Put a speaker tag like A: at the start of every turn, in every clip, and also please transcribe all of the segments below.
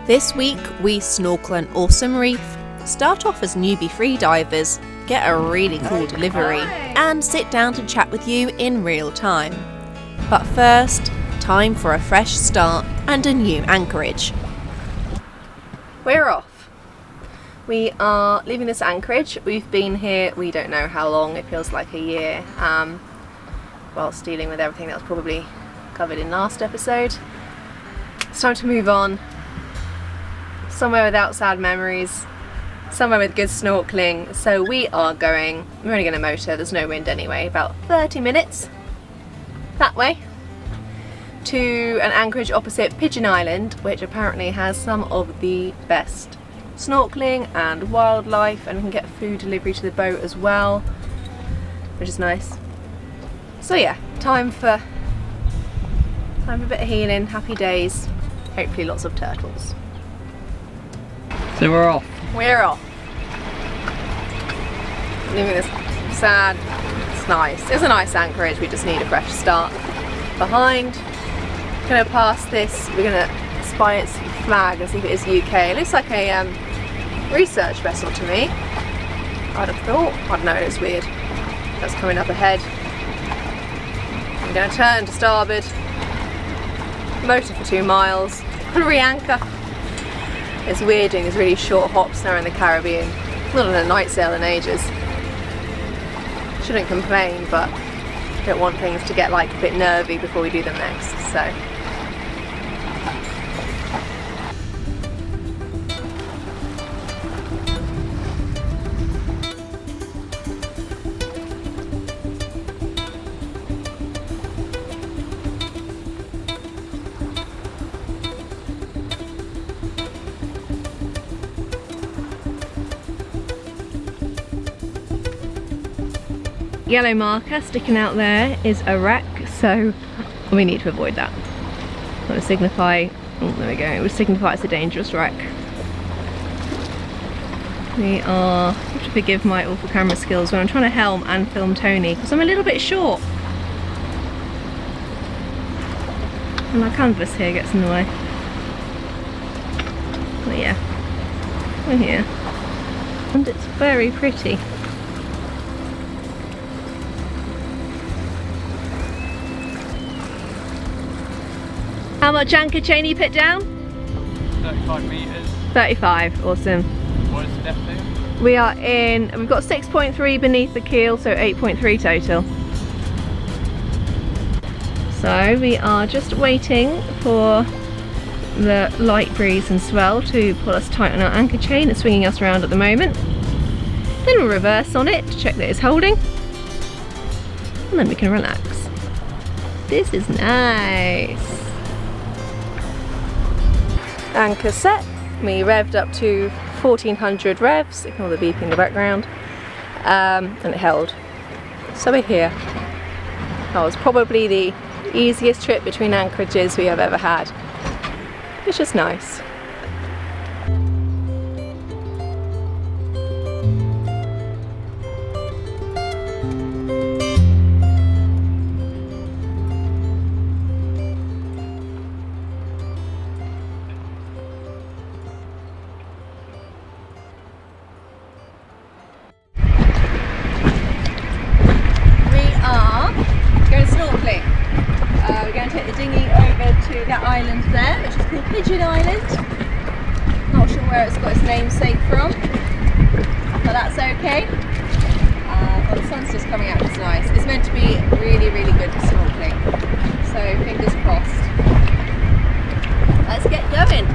A: This week we snorkel an awesome reef, start off as newbie freedivers, get a really cool delivery, and sit down to chat with you in real time. But first, time for a fresh start and a new anchorage. We're off. We are leaving this anchorage. We've been here, we don't know how long, it feels like a year, whilst dealing with everything that was probably covered in last episode. It's time to move on. Somewhere without sad memories, somewhere with good snorkeling. So we're only going to motor, there's no wind anyway, about 30 minutes that way to an anchorage opposite Pigeon Island, which apparently has some of the best snorkeling and wildlife, and we can get food delivery to the boat as well, which is nice. So yeah, time for a bit of healing, happy days, hopefully lots of turtles.
B: So we're off.
A: We're off. Leaving this sad, it's nice. It's a nice anchorage, we just need a fresh start. Behind, gonna pass this, we're gonna spy its flag and see if it is UK. It looks like a research vessel to me. I'd have thought, I don't know, it's weird. That's coming up ahead. I'm gonna turn to starboard, motor for 2 miles, and re-anchor. It's weird doing these really short hops now in the Caribbean. Not on a night sail in ages. Shouldn't complain, but don't want things to get like a bit nervy before we do them next, so. Yellow marker sticking out there is a wreck, so we need to avoid that. That would signify, oh there we go, it would signify it's a dangerous wreck. We are, you have to forgive my awful camera skills when I'm trying to helm and film Tony, because I'm a little bit short. And my canvas here gets in the way. But yeah, we're here. And it's very pretty. How much anchor chain you put down?
B: 35 metres.
A: 35, awesome.
B: What is the depth here?
A: We are in, we've got 6.3 beneath the keel, so 8.3 total. So we are just waiting for the light breeze and swell to pull us tight on our anchor chain. It's swinging us around at the moment. Then we'll reverse on it to check that it's holding. And then we can relax. This is nice. Anchor set, we revved up to 1400 revs, ignore the beeping in the background, and it held. So we're here. That was probably the easiest trip between anchorages we have ever had, which is nice. We're going to take the dinghy over to that island there, which is called Pigeon Island. Not sure where it's got its namesake from, but that's okay. Well, the sun's just coming out, it's nice. It's meant to be really, really good for snorkeling, so fingers crossed. Let's get going.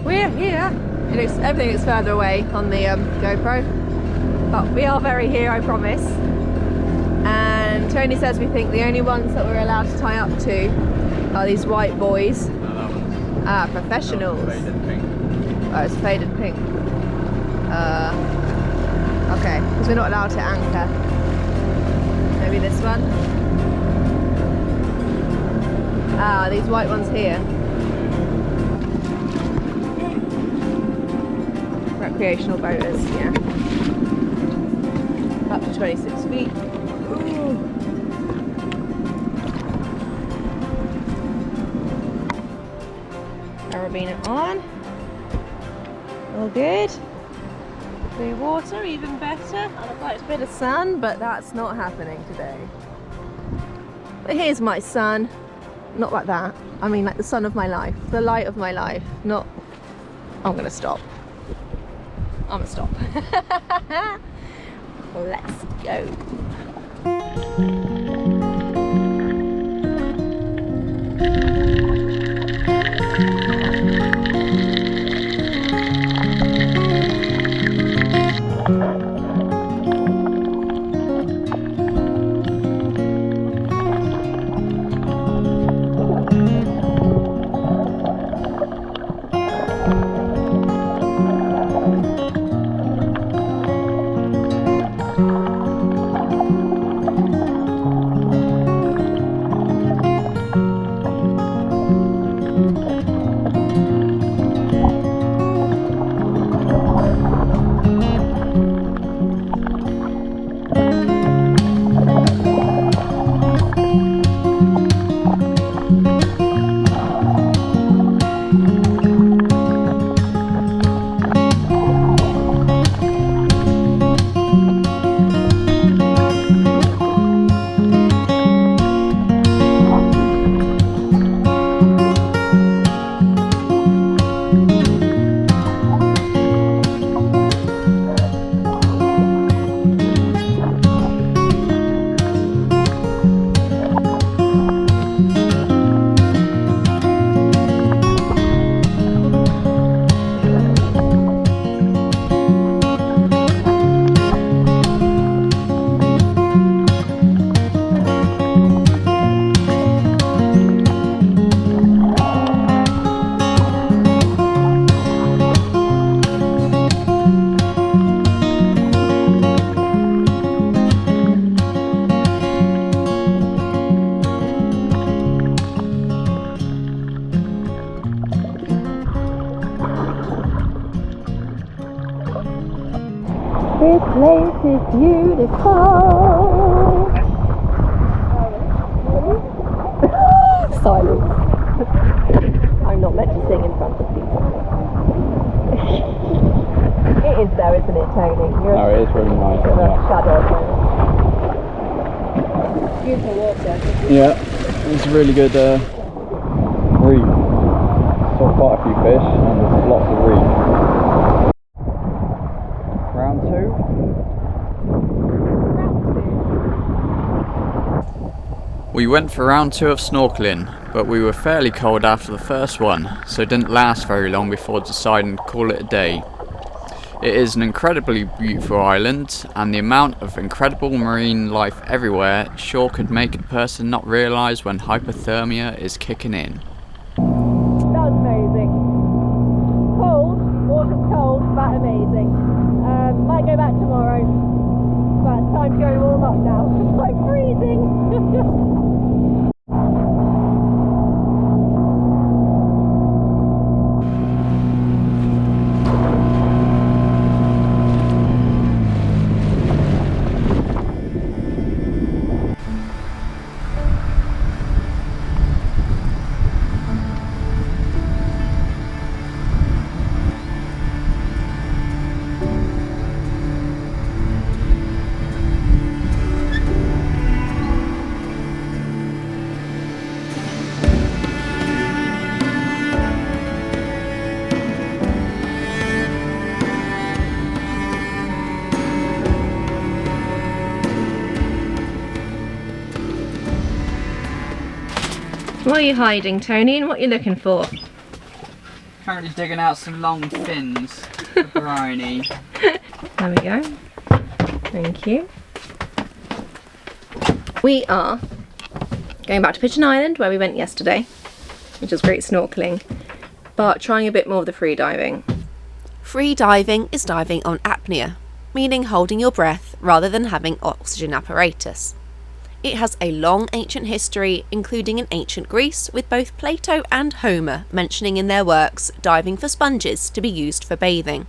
A: We're here. Everything is further away on the GoPro, but we are very here, I promise. And Tony says we think the only ones that we're allowed to tie up to are these white boys. Professionals.
B: Faded pink.
A: Oh, it's faded pink. Okay, because we're not allowed to anchor. Maybe this one. These white ones here. recreational boaters, yeah. Up to 26 feet. Ooh. Carabiner on. All good. Clear water, even better. I'd have liked a bit of sun, but that's not happening today. But here's my sun. Not like that. I mean like the sun of my life. The light of my life. Not... I'm gonna stop. I'm gonna stop. Let's go. This place is beautiful. Silence. I'm not meant to sing in front of people. It is though, isn't it, Tony?
B: No, it is really nice.
A: You're a shadow of beautiful water.
B: Yeah, it's a really good reef. Saw quite a few fish and there's lots of reef. Round two. We went for round 2 of snorkeling, but we were fairly cold after the first one, so it didn't last very long before deciding to call it a day. It is an incredibly beautiful island, and the amount of incredible marine life everywhere sure could make a person not realise when hypothermia is kicking in.
A: That was amazing. Cold, water's cold, but amazing. Might go back tomorrow, but it's time to go and warm up now. I'm freezing. What are you hiding, Tony, and what are you looking for?
B: Currently digging out some long fins for briny.
A: There we go. Thank you. We are going back to Pigeon Island, where we went yesterday, which was great snorkeling, but trying a bit more of the free diving. Free diving is diving on apnea, meaning holding your breath rather than having oxygen apparatus. It has a long ancient history, including in ancient Greece, with both Plato and Homer mentioning in their works diving for sponges to be used for bathing.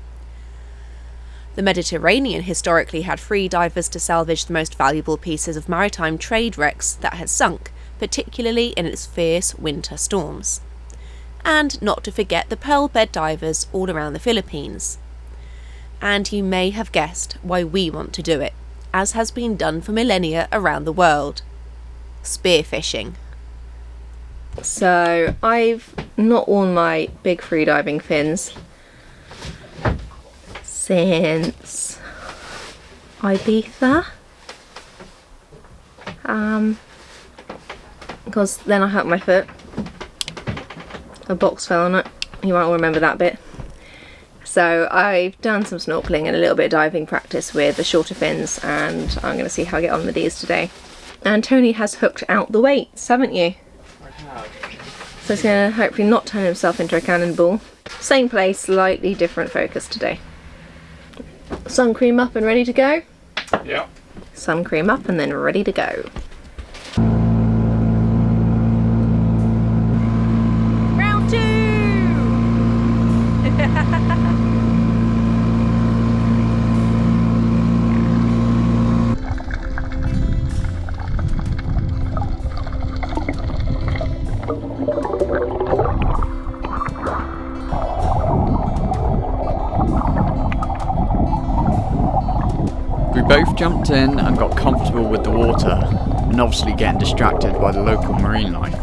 A: The Mediterranean historically had free divers to salvage the most valuable pieces of maritime trade wrecks that had sunk, particularly in its fierce winter storms. And not to forget the pearl bed divers all around the Philippines. And you may have guessed why we want to do it, as has been done for millennia around the world. Spearfishing. So I've not worn my big freediving fins since Ibiza, because then I hurt my foot. A box fell on it. You might remember that bit. So I've done some snorkeling and a little bit of diving practice with the shorter fins, and I'm going to see how I get on with these today. And Tony has hooked out the weights, haven't you?
B: I have.
A: So he's going to hopefully not turn himself into a cannonball. Same place, slightly different focus today. Sun cream up and ready to go?
B: Yeah.
A: Sun cream up and then ready to go. Round 2!
B: We both jumped in and got comfortable with the water, and obviously getting distracted by the local marine life.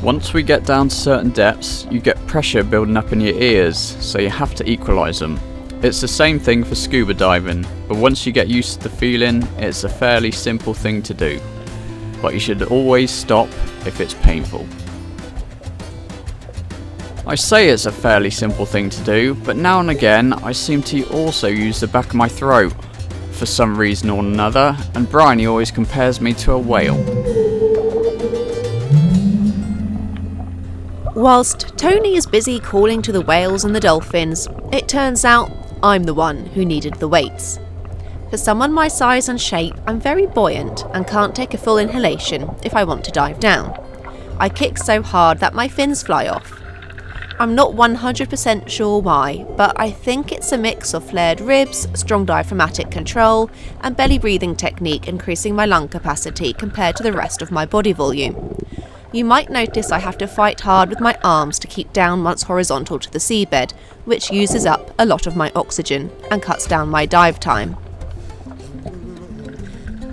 B: Once we get down to certain depths, you get pressure building up in your ears, so you have to equalise them. It's the same thing for scuba diving, but once you get used to the feeling, it's a fairly simple thing to do. But you should always stop if it's painful. I say it's a fairly simple thing to do, but now and again I seem to also use the back of my throat for some reason or another, and Bryony always compares me to a whale.
A: Whilst Tony is busy calling to the whales and the dolphins, it turns out I'm the one who needed the weights. For someone my size and shape, I'm very buoyant and can't take a full inhalation if I want to dive down. I kick so hard that my fins fly off. I'm not 100% sure why, but I think it's a mix of flared ribs, strong diaphragmatic control, and belly breathing technique increasing my lung capacity compared to the rest of my body volume. You might notice I have to fight hard with my arms to keep down once horizontal to the seabed, which uses up a lot of my oxygen and cuts down my dive time.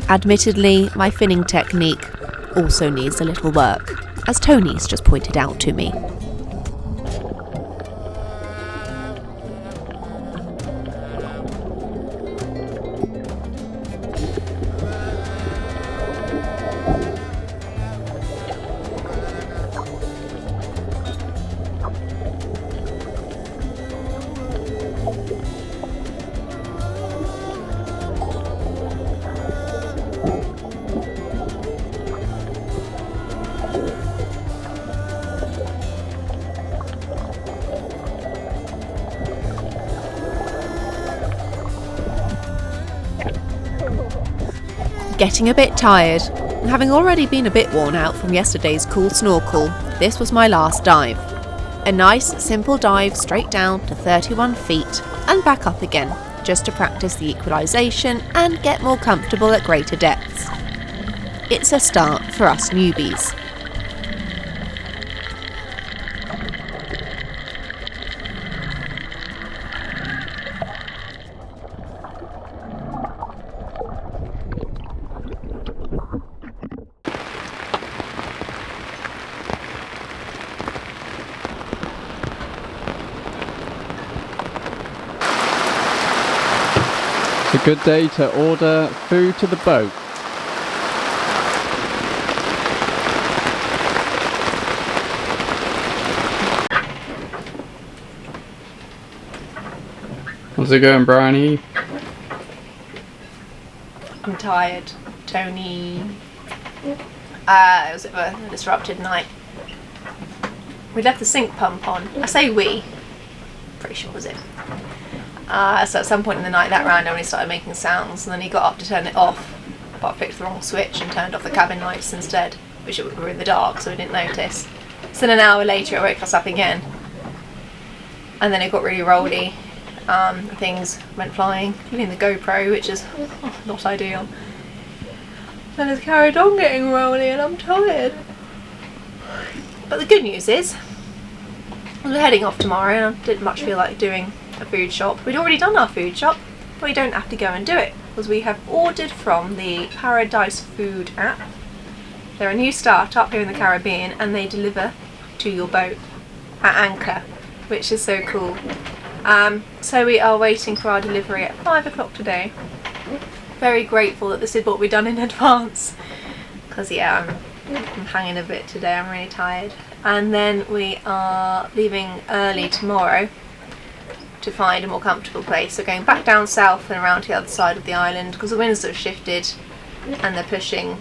A: Admittedly, my finning technique also needs a little work, as Tony's just pointed out to me. Getting a bit tired, and having already been a bit worn out from yesterday's cool snorkel, this was my last dive. A nice, simple dive straight down to 31 feet and back up again, just to practice the equalisation and get more comfortable at greater depths. It's a start for us newbies.
B: It's a good day to order food to the boat. How's it going, Bryony?
A: I'm tired, Tony. It was a bit of a disrupted night. We left the sink pump on. I say we. Pretty sure it was it. So at some point in the night that randomly started making sounds, and then he got up to turn it off, but I picked the wrong switch and turned off the cabin lights instead, which were in the dark, so we didn't notice. So then an hour later it woke us up again. and then it got really rolly. Things went flying, including the GoPro, which is not ideal. Then it's carried on getting rolly and I'm tired. But the good news is, we're heading off tomorrow and I didn't much feel like doing a food shop. We'd already done our food shop, but we don't have to go and do it because we have ordered from the Paradise Food app. They're a new startup here in the Caribbean and they deliver to your boat at anchor, which is so cool. So we are waiting for our delivery at 5 o'clock today. Very grateful that this is what we've done in advance because yeah, I'm hanging a bit today, I'm really tired. And then we are leaving early tomorrow to find a more comfortable place. So going back down south and around to the other side of the island because the winds have shifted and they're pushing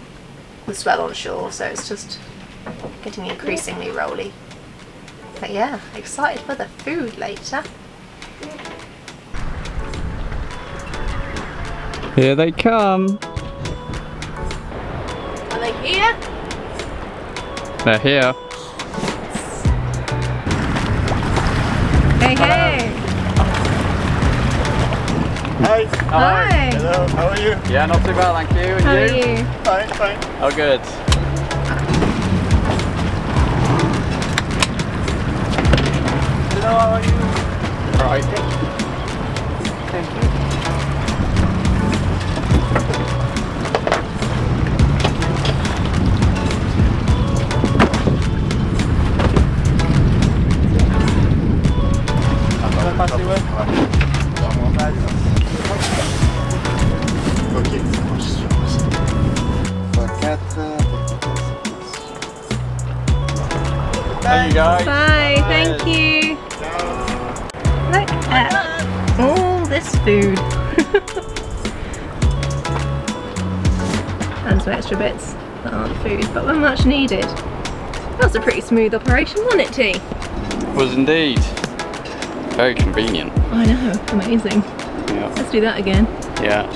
A: the swell on shore, so it's just getting increasingly rolly. But yeah, excited for the food later.
B: Here they come.
A: Are they here?
B: They're here.
A: Hey, hey!
C: Hi.
A: Hi!
C: Hello, how are you?
B: Yeah, not too bad, thank you. And
A: How
B: you?
A: are you?
C: Fine, fine.
B: Oh, good.
C: Hello, how are you?
B: Right.
C: Ok.
B: There you go.
A: Bye, thank you. Look at all this food. And some extra bits that aren't food, but were much needed. That was a pretty smooth operation, wasn't it, T?
B: Was indeed. Very convenient.
A: I know, amazing.
B: Yeah.
A: Let's do that again.
B: Yeah.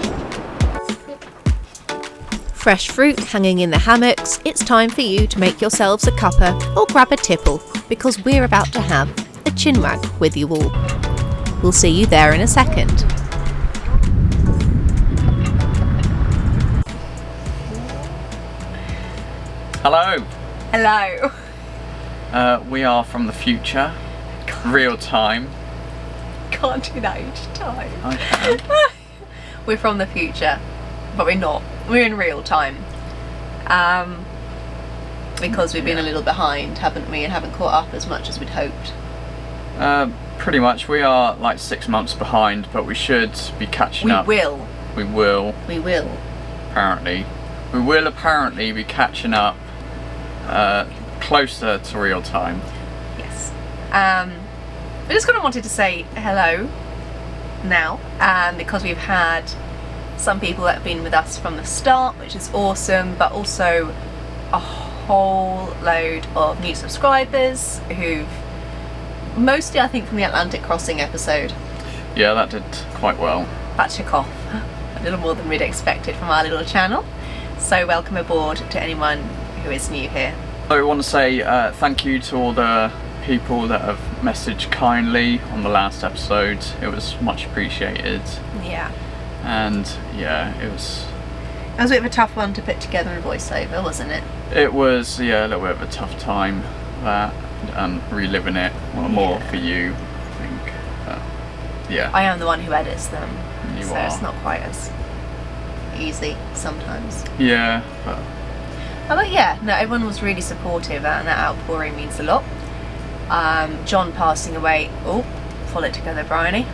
A: Fresh fruit hanging in the hammocks, it's time for you to make yourselves a cuppa or grab a tipple because we're about to have a chinwag with you all. We'll see you there in a second.
B: Hello.
A: Hello.
B: We are from the future. Real time.
A: Can't do that each time.
B: I can.
A: We're from the future, but we're not. We're in real time. Because we've been a little behind, haven't we, and haven't caught up as much as we'd hoped.
B: Pretty much. We are like 6 months behind, but we should be catching up.
A: We will.
B: We will.
A: We will.
B: Apparently. We will apparently be catching up closer to real time.
A: Yes. I just kind of wanted to say hello now, because we've had some people that have been with us from the start, which is awesome, but also a whole load of new subscribers who've mostly, I think, from the Atlantic Crossing episode.
B: Yeah, that did quite well.
A: That took off a little more than we'd expected from our little channel. So welcome aboard to anyone who is new here.
B: I want to say thank you to all the people that have messaged kindly on the last episode. It was much appreciated.
A: Yeah.
B: And yeah, it was
A: a bit of a tough one to put together in voiceover, wasn't it?
B: It was, yeah, a little bit of a tough time, that, and reliving it more for you, I think. Yeah.
A: I am the one who edits them, so
B: are.
A: it's not quite as easy sometimes.
B: Yeah,
A: but yeah, no, everyone was really supportive and that outpouring means a lot. John passing away, pull it together, Bryony,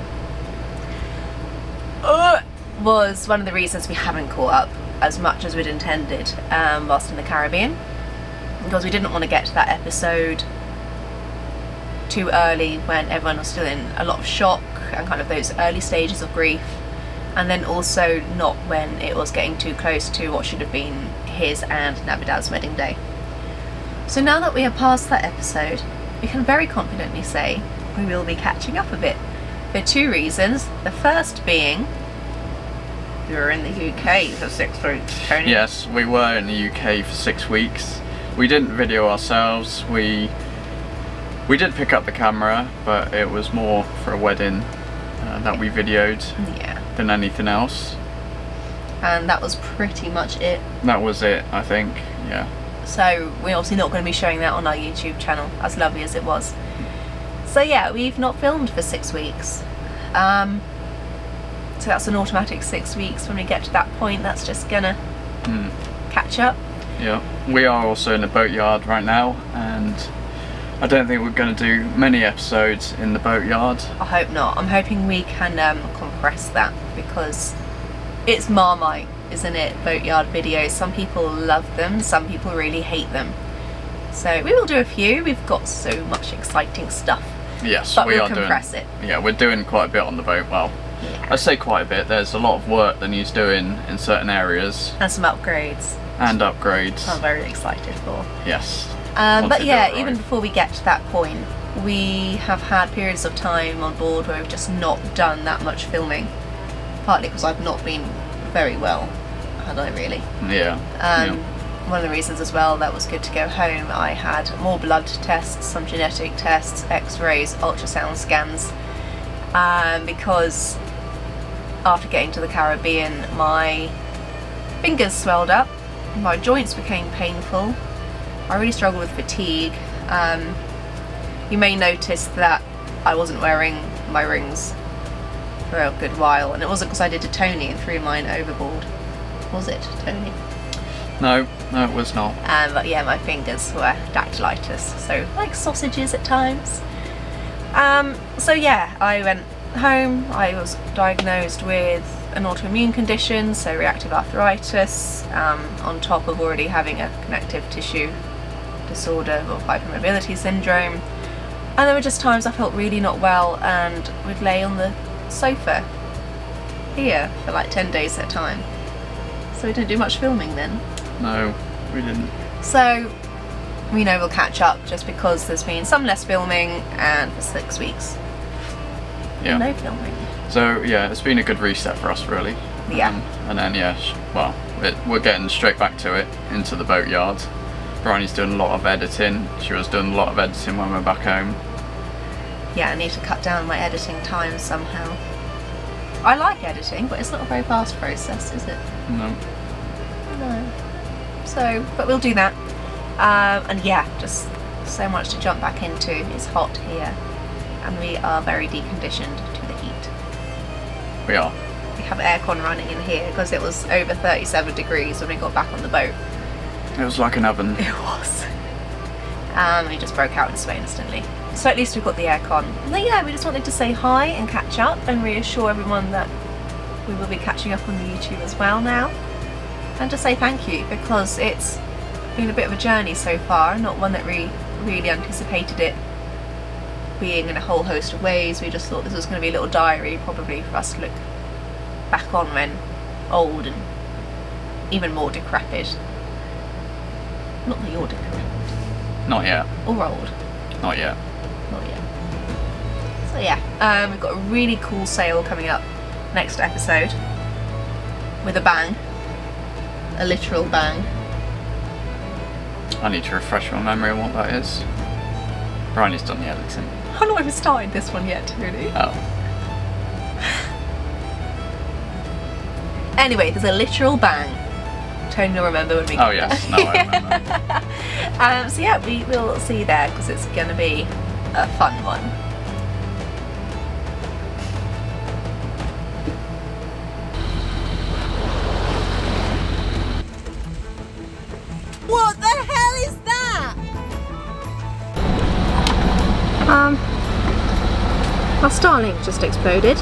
A: was one of the reasons we haven't caught up as much as we'd intended whilst in the Caribbean, because we didn't want to get to that episode too early when everyone was still in a lot of shock and kind of those early stages of grief, and then also not when it was getting too close to what should have been his and Navidad's wedding day. So now that we are past that episode, we can very confidently say we will be catching up a bit for two reasons. The first being we were in the UK for 6 weeks, Tony.
B: yes, we were in the UK for 6 weeks. We didn't video ourselves. We We did pick up the camera, but it was more for a wedding that we videoed than anything else.
A: And that was pretty much it.
B: That was it, I think, yeah.
A: So we're obviously not going to be showing that on our YouTube channel, as lovely as it was. So yeah, we've not filmed for 6 weeks. So that's an automatic 6 weeks. When we get to that point, that's just gonna catch up.
B: Yeah, we are also in the boatyard right now, and I don't think we're going to do many episodes in the boatyard.
A: I hope not. I'm hoping we can compress that, because it's Marmite, isn't it? Boatyard videos. Some people love them, some people really hate them. So we will do a few. We've got so much exciting stuff.
B: Yes,
A: but
B: we
A: we'll
B: are
A: compress it.
B: Yeah, we're doing quite a bit on the boat. Well, I say quite a bit. There's a lot of work that needs doing in certain areas.
A: And some upgrades.
B: And upgrades.
A: I'm very excited for.
B: Yes.
A: But yeah, even before we get to that point, we have had periods of time on board where we've just not done that much filming. Partly because I've not been very well, had I really?
B: Yeah.
A: One of the reasons as well that was good to go home, I had more blood tests, some genetic tests, x-rays, ultrasound scans, because after getting to the Caribbean my fingers swelled up, my joints became painful, I really struggled with fatigue. You may notice that I wasn't wearing my rings for a good while, and it wasn't because I did a Tony and threw mine overboard. Was it Tony?
B: No, it was not.
A: But yeah, my fingers were dactylitis, so like sausages at times. So yeah, I went home. I was diagnosed with an autoimmune condition, so reactive arthritis, on top of already having a connective tissue disorder or hypermobility syndrome. And there were just times I felt really not well and would lay on the sofa here for like 10 days at a time. So we didn't do much filming then.
B: No, we didn't.
A: So we know we'll catch up, just because there's been some less filming, and for 6 weeks no filming.
B: So yeah, it's been a good reset for us, really.
A: Yeah.
B: And then well, we're getting straight back to it, into the boatyard. Bryony's doing a lot of editing. She was doing a lot of editing when we're back home.
A: Yeah, I need to cut down my editing time somehow. I like editing, but it's not a very fast process, is it?
B: No.
A: No. So, but we'll do that. And yeah, just so much to jump back into. It's hot here, and we are very deconditioned to the heat.
B: We are.
A: We have aircon running in here because it was over 37 degrees when we got back on the boat.
B: It was like an oven.
A: It was. We just broke out in sweat instantly. So at least we've got the aircon. But yeah, we just wanted to say hi and catch up and reassure everyone that we will be catching up on the YouTube as well now. And just say thank you, because it's been a bit of a journey so far, not one that we really anticipated it being in a whole host of ways. We just thought this was going to be a little diary probably for us to look back on when old and even more decrepit. Not that you're decrepit.
B: Not yet.
A: Or old.
B: Not yet.
A: Not yet. So yeah, we've got a really cool sail coming up next episode with a bang. A literal bang.
B: I need to refresh my memory on what that is. Bryony's done the editing.
A: I've not even started this one yet, really.
B: Oh.
A: Anyway, there's a literal bang. Tony will remember when we get
B: Oh yes, no, I remember.
A: So yeah, we will see you there, because it's going to be a fun one. What the hell is that? Our Starlink just exploded.